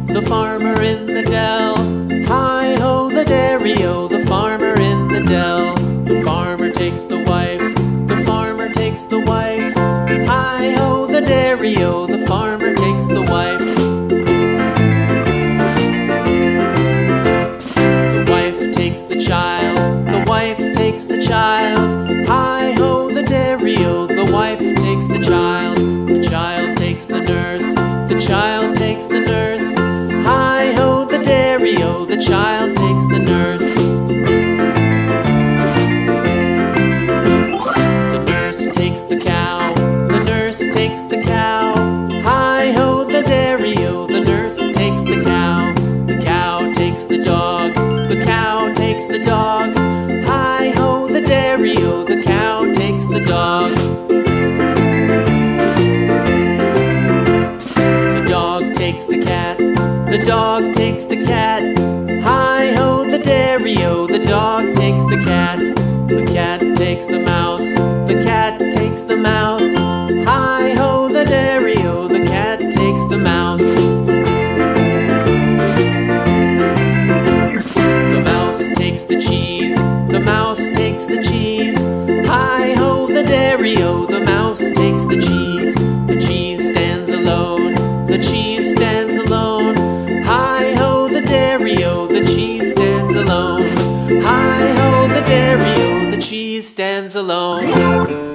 The farmer in the dell. Hi-ho, the dairy-o, the farmer in the dell. The farmer takes the wife, the farmer takes the wife. Hi-ho, the dairy-o, the farmer takes the wife. The wife takes the child, the wife takes the child. Hi-ho, the dairy-o, the wife takes the child. The child takes the nurse, the child takes the nurse. Hi-ho, the dairy-o, the child takes the nurse. The nurse takes the cow, the nurse takes the cow. Hi-ho, the dairy-o, the nurse takes the cow. The cow takes the dog, the cow takes the dog. Hi-ho, the dairy-o, the cow takes the dog. The dog takes the cat, the dog takes the cat. Hi-ho, the dairy-o, the dog takes the cat. The cat takes the mouse, the cat takes the mouse. Hi-ho, the dairy-o, the cat takes the mouse. The mouse takes the cheese, the mouse takes the cheese. Hi-ho, the dairy-o, the mouse takes the cheese. The cheese stands alone, the cheese stands alone. Hi-ho, the dairy-o, the cheese stands alone. Hi-ho, the dairy-o, the cheese stands alone.